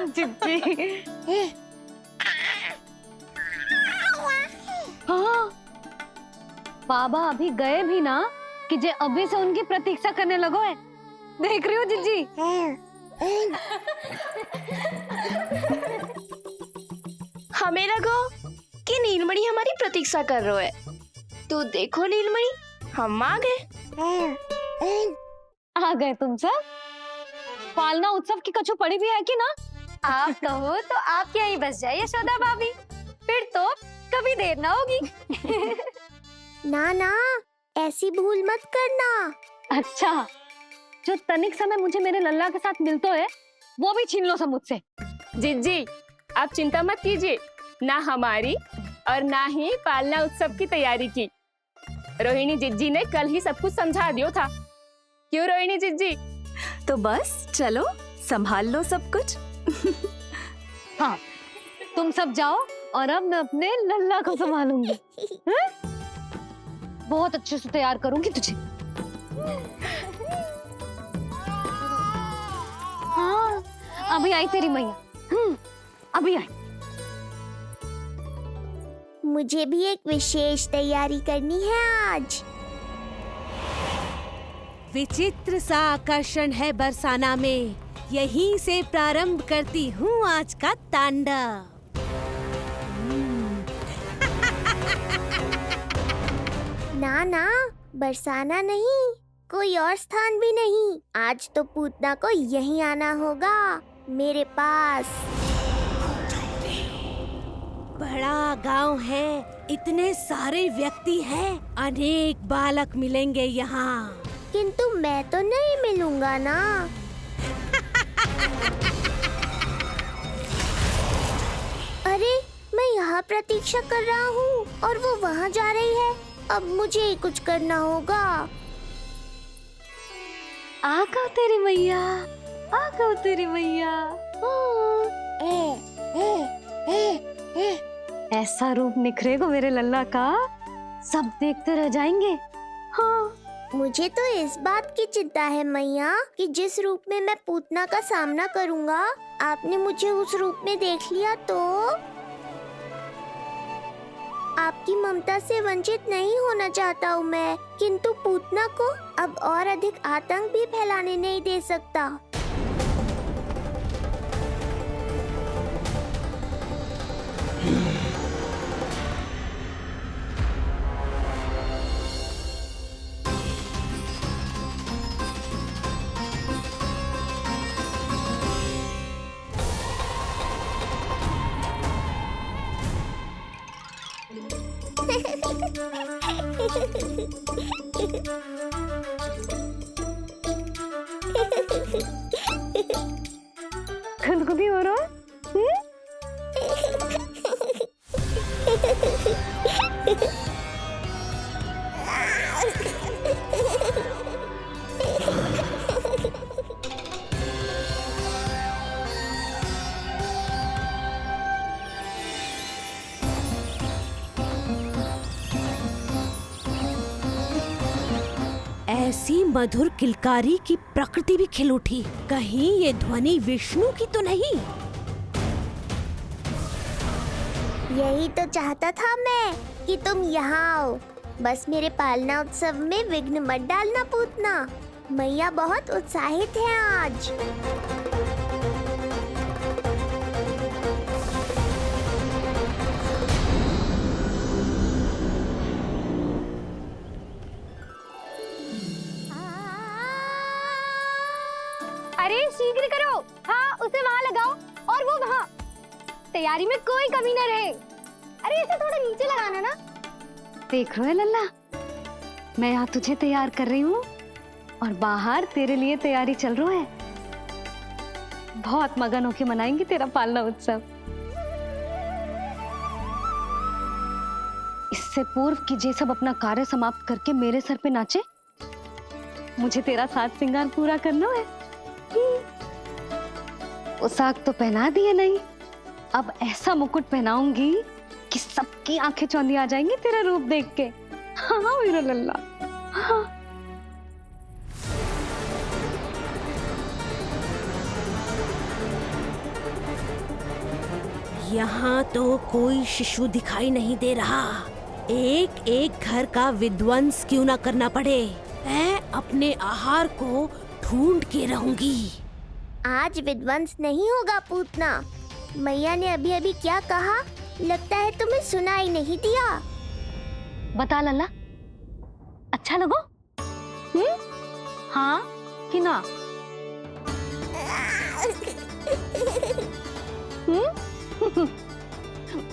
जिज्जी। हाँ, बाबा अभी गए भी ना कि जे अभी से उनकी प्रतीक्षा करने लगो है। देख रही हो जिज्जी? हमें लगो कि नीलमणि हमारी प्रतीक्षा कर रहे है। तो देखो नीलमणि, हम आ गए। आ गए तुम सब? पालना उत्सव की कछु पड़ी भी है कि ना? आप कहो तो आप यहीं बस जाइए यशोदा भाभी, फिर तो कभी देर ना होगी। ना ना, ऐसी भूल मत करना। अच्छा, जो तनिक समय मुझे मेरे लल्ला के साथ मिलते है वो भी छीन लो सब मुझसे। जिज्जी, आप चिंता मत कीजिए, ना हमारी और ना ही पालना उत्सव की तैयारी की। रोहिणी जिज्जी ने कल ही सब कुछ समझा दियो था। क्यों रोहिणी जिज्जी? तो बस चलो, संभाल लो सब कुछ। हाँ, तुम सब जाओ और अब मैं अपने लल्ला को संभालूंगी। बहुत अच्छे से तैयार करूंगी तुझे। हाँ, अभी आई तेरी मैया। अभी आई। मुझे भी एक विशेष तैयारी करनी है आज। विचित्र सा आकर्षण है बरसाना में, यहीं से प्रारंभ करती हूँ आज का तांडव। ना ना, बरसाना नहीं, कोई और स्थान भी नहीं। आज तो पूतना को यहीं आना होगा, मेरे पास। बड़ा गांव है, इतने सारे व्यक्ति हैं, अनेक बालक मिलेंगे यहाँ। किंतु मैं तो नहीं मिलूंगा ना। अरे, मैं यहाँ प्रतीक्षा कर रहा हूँ और वो वहाँ जा रही है। अब मुझे ही कुछ करना होगा। आ गओ तेरी मैया, आ गओ तेरी मैया। ऐसा रूप निखरेगा मेरे लल्ला का, सब देखते रह जाएंगे। हाँ, मुझे तो इस बात की चिंता है मैया कि जिस रूप में मैं पूतना का सामना करूँगा, आपने मुझे उस रूप में देख लिया तो आपकी ममता से वंचित नहीं होना चाहता हूँ मैं, किंतु पूतना को अब और अधिक आतंक भी फैलाने नहीं दे सकता। खुदकुदी हो रहा है? ऐसी मधुर किलकारी की प्रकृति भी खिल उठी। कहीं ये ध्वनि विष्णु की तो नहीं? यही तो चाहता था मैं कि तुम यहाँ आओ। बस मेरे पालना उत्सव में विघ्न मत डालना पूतना। मैया बहुत उत्साहित है आज। अरे शीघ्र करो, हाँ उसे वहाँ लगाओ और वो वहाँ। तैयारी में कोई कमी न रहे। अरे इसे थोड़ा नीचे लगाना ना। देख रहे हो लल्ला, मैं यहाँ तुझे तैयार कर रही हूँ और बाहर तेरे लिए तैयारी चल रहा है। बहुत मगन होके मनाएंगे तेरा पालना उत्सव। इससे पूर्व कि जे सब अपना कार्य समाप्त करके मेरे सर पे नाचे, मुझे तेरा साज श्रृंगार पूरा करना है। पोशाक तो पहना दिए नहीं, अब ऐसा मुकुट पहनाऊंगी कि सबकी आंखें चौंधी आ जाएंगी तेरा रूप देख के। हाँ मेरा लल्ला, हाँ। यहाँ तो कोई शिशु दिखाई नहीं दे रहा। एक एक घर का विध्वंस क्यों ना करना पड़े, मैं अपने आहार को ढूंढ के रहूंगी। आज विध्वंस नहीं होगा पूतना। मैया ने अभी अभी क्या कहा, लगता है तुम्हें सुनाई नहीं दिया। बता लल्ला, अच्छा लगो? हाँ कि ना?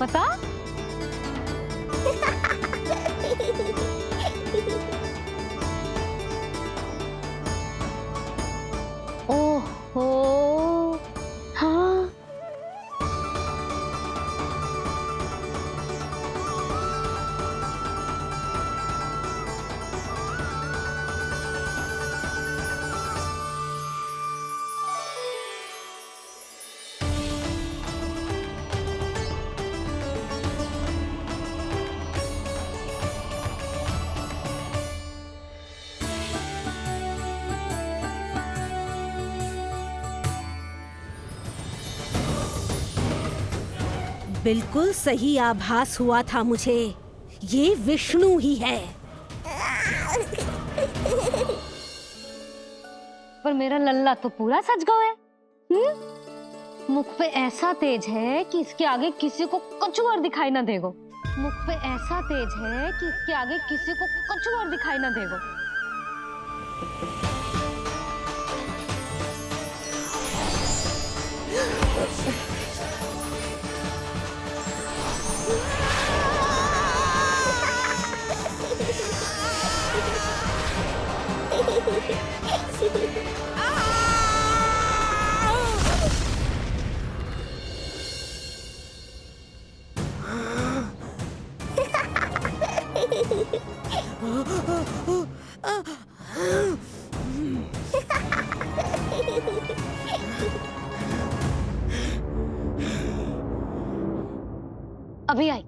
बता। ओहो, हाँ। बिल्कुल सही आभास हुआ था मुझे, ये विष्णु ही है। पर मेरा लल्ला तो पूरा सज गया है। मुख पे ऐसा तेज है कि इसके आगे किसी को कुछ और दिखाई ना देगो। मुख पे ऐसा तेज है कि इसके आगे किसी को कुछ और दिखाई ना देगो। अभी आई।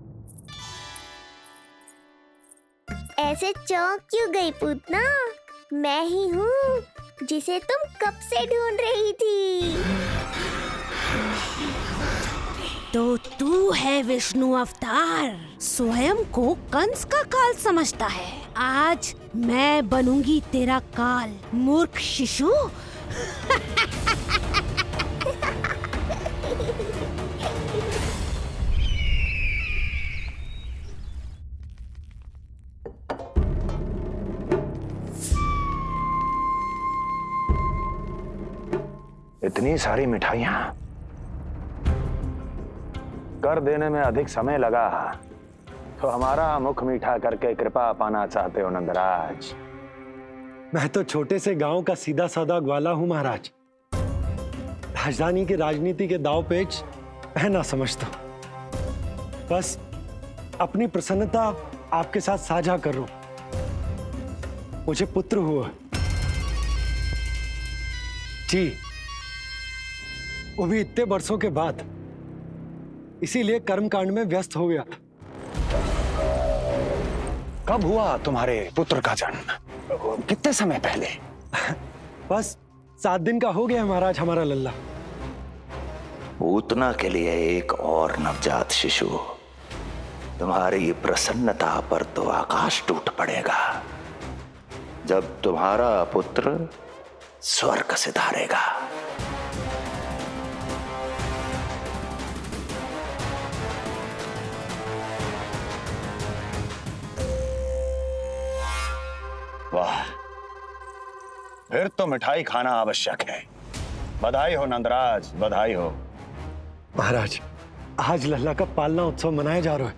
ऐसे चौंक क्यों गई पूतना? मैं ही हूँ जिसे तुम कब से ढूंढ रही थी। तो तू है विष्णु अवतार, स्वयं को कंस का काल समझता है। आज मैं बनूंगी तेरा काल, मूर्ख शिशु। इतनी सारी मिठाइयां कर देने में अधिक समय लगा तो हमारा मुख मीठा करके कृपा पाना चाहते हो नंदराज? मैं तो छोटे से गांव का सीधा साधा ग्वाला हूं महाराज। राजधानी की राजनीति के दाव पेच मैं ना समझता। बस अपनी प्रसन्नता आपके साथ साझा कर रहा हूं। मुझे पुत्र हुआ जी, वो भी इतने वर्षों के बाद, इसीलिए कर्मकांड में व्यस्त हो गया। कब हुआ तुम्हारे पुत्र का जन्म? कितने समय पहले? बस 7 दिन का हो गया महाराज हमारा लल्ला। पूतना के लिए एक और नवजात शिशु, तुम्हारी प्रसन्नता पर तो आकाश टूट पड़ेगा जब तुम्हारा पुत्र स्वर्ग सिधारेगा। वाह, फिर तो मिठाई खाना आवश्यक है। बधाई हो नंदराज, बधाई हो। महाराज, आज लल्ला का पालना उत्सव मनाया जा रहा है।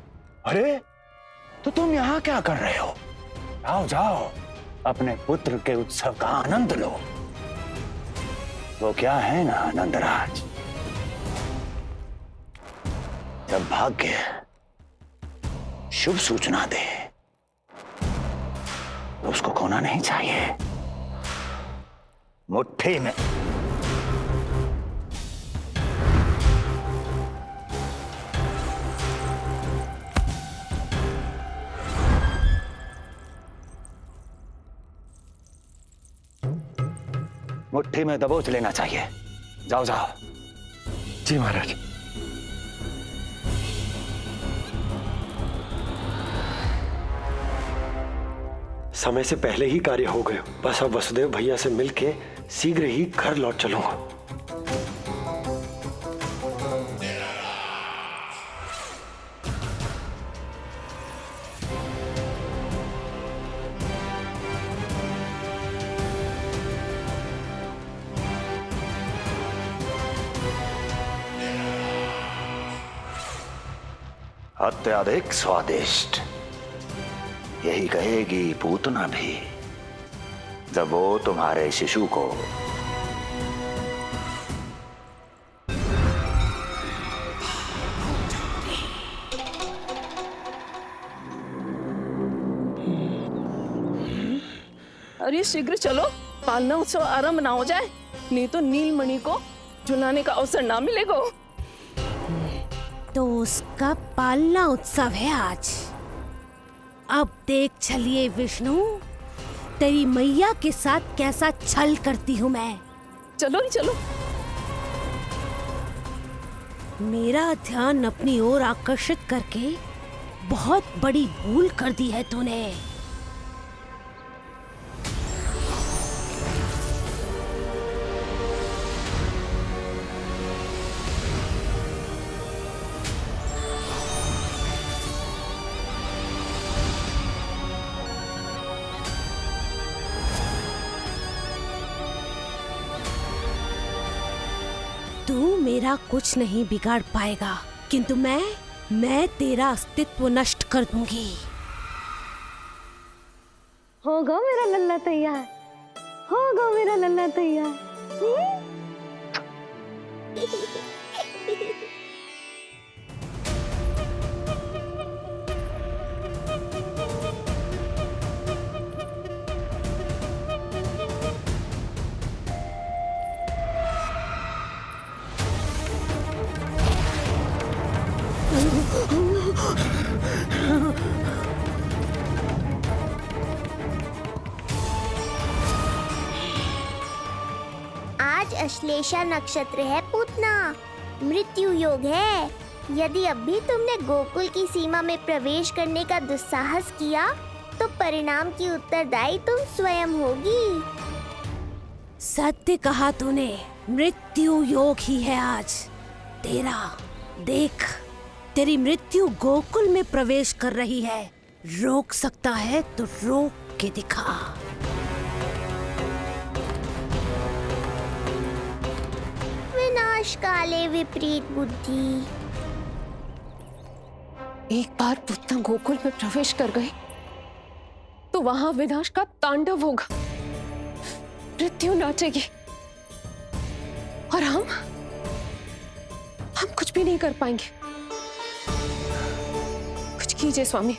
अरे, तो तुम यहाँ क्या कर रहे हो? जाओ जाओ, अपने पुत्र के उत्सव का आनंद लो। वो क्या है ना नंदराज, जब भाग्य शुभ सूचना दे तो उसको खोना नहीं चाहिए। मुट्ठी में मुट्ठी में दबोच लेना चाहिए। जाओ जाओ। जी महाराज। समय से पहले ही कार्य हो गए। बस अब वसुदेव भैया से मिलके शीघ्र ही घर लौट चलूंगा। अत्यधिक स्वादिष्ट, यही कहेगी पूतना भी जब वो तुम्हारे शिशु को अरे शीघ्र चलो, पालना उत्सव आरंभ ना हो जाए, नहीं तो नीलमणि को झुलाने का अवसर ना मिलेगा। तो उसका पालना उत्सव है आज। अब देख चलिए विष्णु, तेरी मैया के साथ कैसा छल करती हूँ मैं। चलो ही चलो। मेरा ध्यान अपनी ओर आकर्षित करके बहुत बड़ी भूल कर दी है तूने। तू मेरा कुछ नहीं बिगाड़ पाएगा, किंतु मैं तेरा अस्तित्व नष्ट कर दूंगी। होगा मेरा लल्ला तैयार, होगा मेरा लल्ला तैयार। आज अश्लेषा नक्षत्र है पूतना, मृत्यु योग है। यदि अब भी तुमने गोकुल की सीमा में प्रवेश करने का दुस्साहस किया तो परिणाम की उत्तरदायी तुम स्वयं होगी। सत्य कहा तूने, मृत्यु योग ही है आज तेरा। देख, तेरी मृत्यु गोकुल में प्रवेश कर रही है। रोक सकता है तो रोक के दिखा। विनाश काले विपरीत बुद्धि। एक बार पुतना गोकुल में प्रवेश कर गए तो वहां विनाश का तांडव होगा, मृत्यु नाचेगी और हम कुछ भी नहीं कर पाएंगे। कुछ कीजिए स्वामी,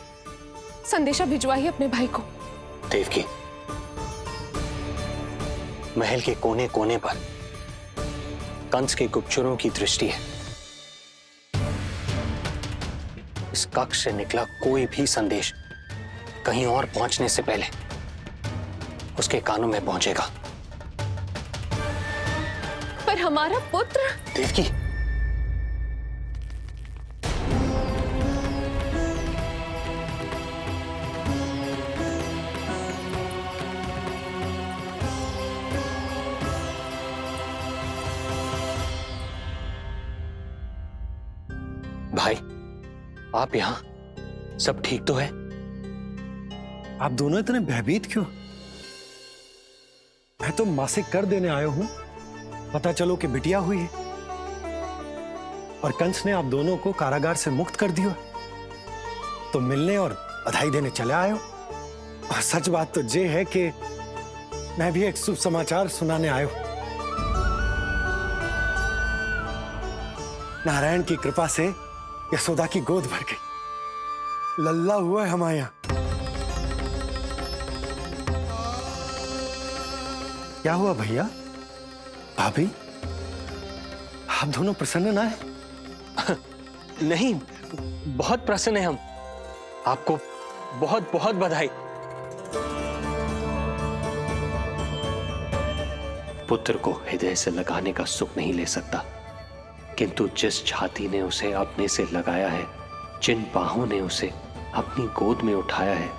संदेशा भिजवाइए अपने भाई को। देवकी, महल के कोने कोने पर कंस के गुप्तचरों की दृष्टि है। इस कक्ष से निकला कोई भी संदेश कहीं और पहुंचने से पहले उसके कानों में पहुंचेगा। पर हमारा पुत्र। देवकी, भाई, आप यहाँ सब ठीक तो है? आप दोनों इतने भयभीत क्यों? मैं तो मासिक कर देने आया हूं, पता चलो कि बिटिया हुई है और कंस ने आप दोनों को कारागार से मुक्त कर दिया, तो मिलने और बधाई देने चले आए हो। और सच बात तो ये है कि मैं भी एक शुभ समाचार सुनाने आया हूं। नारायण की कृपा से यशोदा की गोद भर गई, लल्ला हुआ है हमारे यहाँ। क्या हुआ भैया, भाभी, आप दोनों प्रसन्न ना है? नहीं, बहुत प्रसन्न है हम। आपको बहुत बहुत बधाई। पुत्र को हृदय से लगाने का सुख नहीं ले सकता, किंतु जिस छाती ने उसे अपने से लगाया है, जिन बाहों ने उसे अपनी गोद में उठाया है,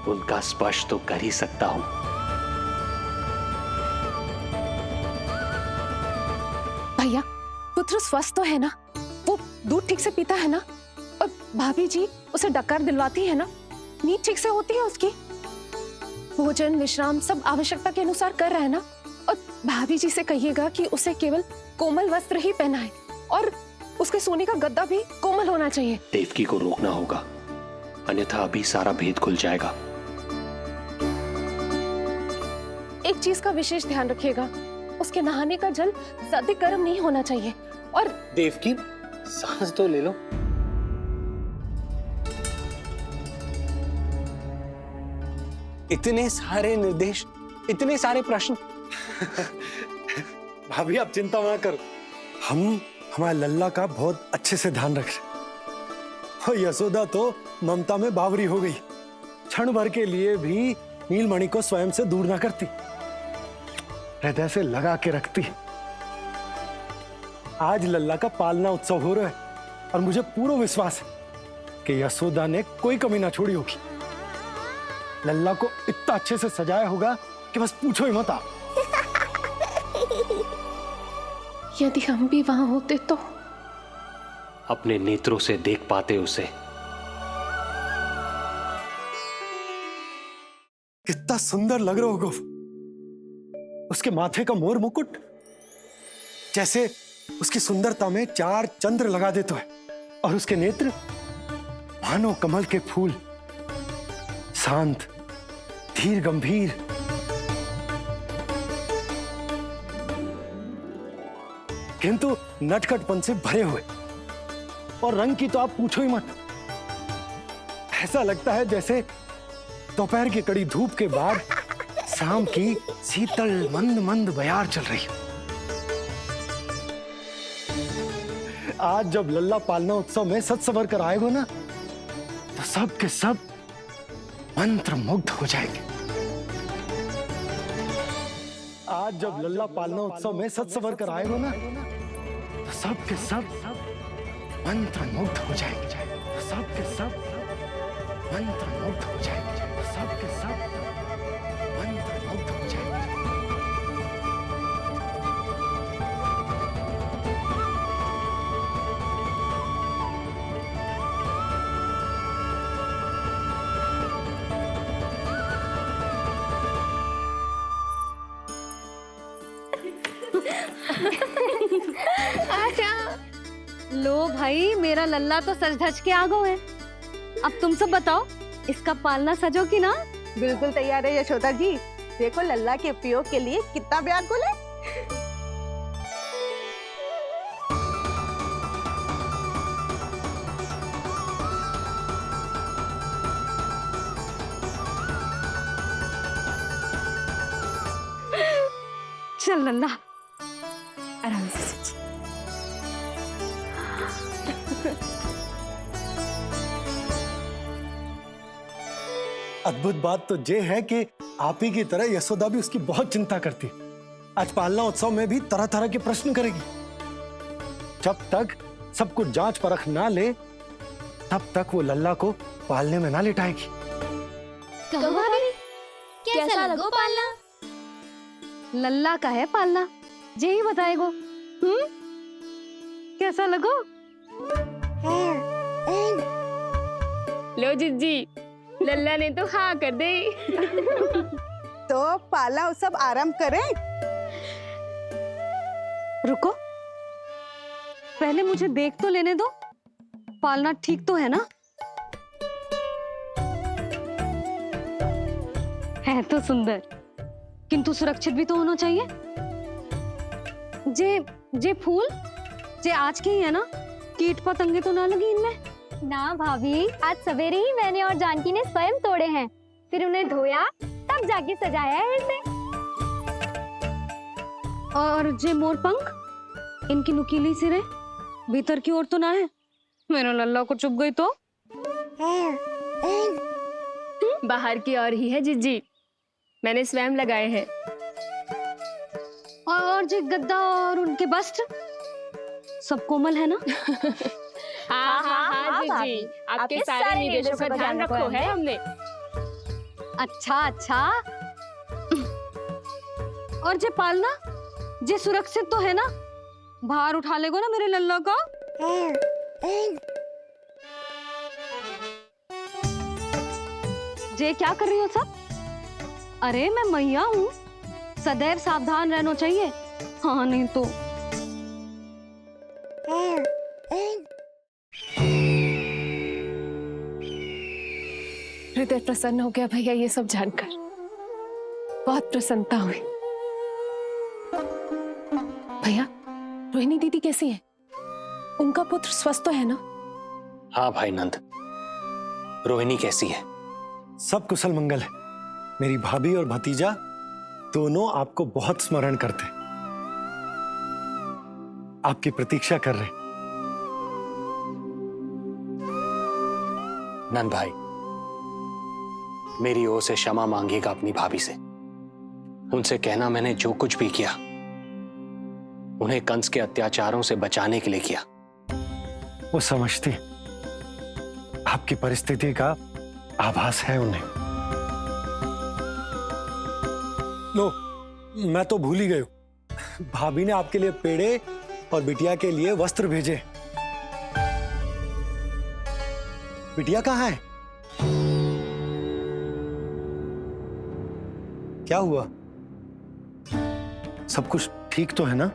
उनका स्पर्श तो कर ही सकता हूं। भैया, पुत्र स्वस्थ तो है ना? वो दूध ठीक से पीता है ना? और भाभी जी उसे डकार दिलवाती है ना? नींद ठीक से होती है उसकी? भोजन विश्राम सब आवश्यकता के अनुसार कर रहा है ना? और भाभी जी से कहिएगा कि उसे केवल कोमल वस्त्र ही पहनाए और उसके सोने का गद्दा भी कोमल होना चाहिए। देवकी को रोकना होगा, अन्यथा अभी सारा भेद खुल जाएगा। एक चीज का विशेष ध्यान रखिएगा, उसके नहाने का जल ज्यादा गर्म नहीं होना चाहिए। और देवकी, सांस तो ले लो। इतने सारे निर्देश, इतने सारे प्रश्न। भाभी आप चिंता ना करो, हम हमारे लल्ला का बहुत अच्छे से ध्यान रख रहे। और यशोदा तो ममता में बावरी हो गई, क्षण भर के लिए भी नीलमणि को स्वयं से दूर ना करती, हृदय से लगा के रखती। आज लल्ला का पालना उत्सव हो रहा है और मुझे पूरा विश्वास है कि यशोदा ने कोई कमी ना छोड़ी होगी। लल्ला को इतना अच्छे से सजाया होगा कि बस पूछो ही मत आप। यदि हम भी वहां होते तो? अपने नेत्रों से देख पाते उसे। कितना सुंदर लग रहा होगा उसके माथे का मोर मुकुट, जैसे उसकी सुंदरता में 4 चंद्र लगा देते है, और उसके नेत्र मानो कमल के फूल, शांत धीर गंभीर। किंतु नटखटपन से भरे हुए, और रंग की तो आप पूछो ही मत। ऐसा लगता है जैसे दोपहर की कड़ी धूप के बाद शाम की शीतल मंद मंद बयार चल रही है। आज जब लल्ला पालना उत्सव में सज संवर कर आएगा ना, तो सब के सब मंत्र मुग्ध हो जाएंगे। आज जब लल्ला पालना उत्सव में सज संवर कर आएगा ना, तो सब के सब मंत्र मुग्ध हो जाएंगे। तो सब के सब मंत्र मुग्ध हो जाएंगे। तो सब के सब मंत्र मुग्ध हो जाएंगे। लो भाई, मेरा लल्ला तो सज धज के आ गो है। अब तुम सब बताओ, इसका पालना सजो कि ना? बिल्कुल तैयार है यशोदा जी। देखो लल्ला के उपयोग के लिए कितना व्याकुल है। चल लल्ला, आराम से सच। अद्भुत बात तो ये है कि आप ही की तरह यशोदा भी उसकी बहुत चिंता करती है। आज पालना उत्सव में भी तरह तरह के प्रश्न करेगी। जब तक सब कुछ जांच परख ना ले, तब तक वो लल्ला को पालने में ना लिटाएगी। कहो भाभी, कैसा लगो पालना? लल्ला का है पालना, यही बताएगो। कैसा लगो? लो जिज्जी, लल्ला ने तो हाँ कर दे। तो पालना उत्सव आरंभ करें? रुको, पहले मुझे देख तो लेने दो, पालना ठीक तो है ना? है तो सुंदर, किंतु सुरक्षित भी तो होना चाहिए। जे फूल जे आज के ही है ना, कीट पतंगे तो ना लगी इनमें? ना भाभी, आज सवेरे ही मैंने और जानकी ने स्वयं तोड़े हैं, फिर उन्हें धोया, तब जाके सजाया है इसे। और जे मोर पंख, इनकी नुकीली सिरे भीतर की ओर तो ना है? मेरा लल्ला को चुभ गई तो? बाहर की ओर ही है जिज्जी, मैंने स्वयं लगाए हैं। और जे गद्दा और उनके वस्त्र सब कोमल है ना? हाँ हाँ हाँ जिज्जी, आपके सारे निर्देशों का ध्यान रखो है हमने। अच्छा अच्छा। और जे पालना जे सुरक्षित तो है ना, बाहर उठा लेगो ना मेरे लल्ला को। जे क्या कर रही हो सब? अरे मैं मैया हूँ, सदैव सावधान रहना चाहिए। हाँ नहीं तो। हृदय प्रसन्न हो गया भैया ये सब जानकर, बहुत प्रसन्नता हुई। भैया रोहिणी दीदी कैसी है? उनका पुत्र स्वस्थ तो है ना? हाँ भाई नंद, रोहिणी कैसी है? सब कुशल मंगल है। मेरी भाभी और भतीजा दोनों आपको बहुत स्मरण करते, आपकी प्रतीक्षा कर रहे। नंद भाई, मेरी ओर से क्षमा मांगेगा अपनी भाभी से। उनसे कहना मैंने जो कुछ भी किया उन्हें कंस के अत्याचारों से बचाने के लिए किया। वो समझती, आपकी परिस्थिति का आभास है उन्हें। लो, मैं तो भूल ही गई हूं, भाभी ने आपके लिए पेड़े और बिटिया के लिए वस्त्र भेजे। बिटिया कहाँ है? क्या हुआ? सब कुछ ठीक तो है ना?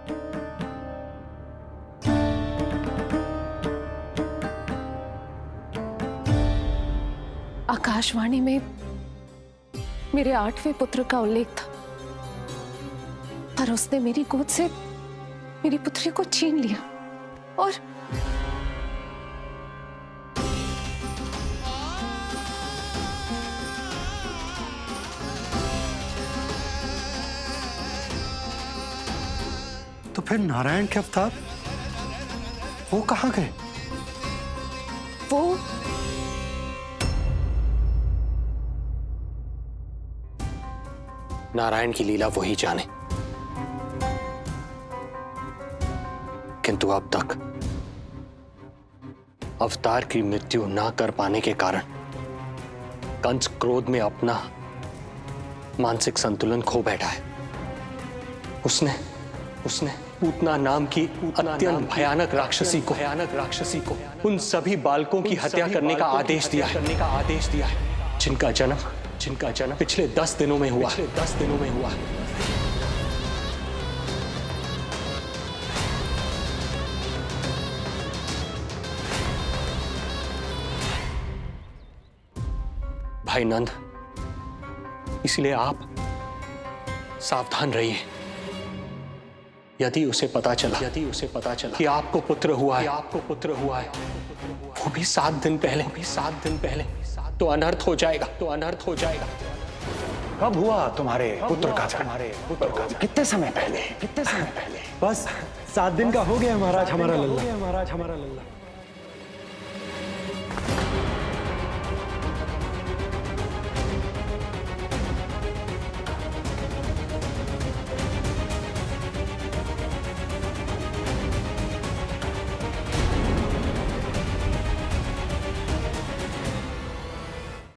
आकाशवाणी में मेरे 8वें पुत्र का उल्लेख था, पर उसने मेरी गोद से मेरी पुत्री को छीन लिया और तो फिर नारायण के अवतार वो कहाँ गए? वो नारायण की लीला वही जाने, किंतु अब तक अवतार की मृत्यु ना कर पाने के कारण कंस क्रोध में अपना मानसिक संतुलन खो बैठा है। उसने पूतना नाम की अत्यंत भयानक राक्षसी को उन सभी बालकों की हत्या करने का आदेश दिया है, जिनका जन्म पिछले 10 दिनों में हुआ। भाई नंद, इसलिए आप सावधान रहिए। यदि उसे पता चला कि आपको पुत्र हुआ है, वो भी 7 दिन पहले, तो अनर्थ हो जाएगा। कब हुआ तुम्हारे पुत्र का जन्म? कितने समय पहले? बस 7 दिन का हो गया महाराज हमारा लल्ला।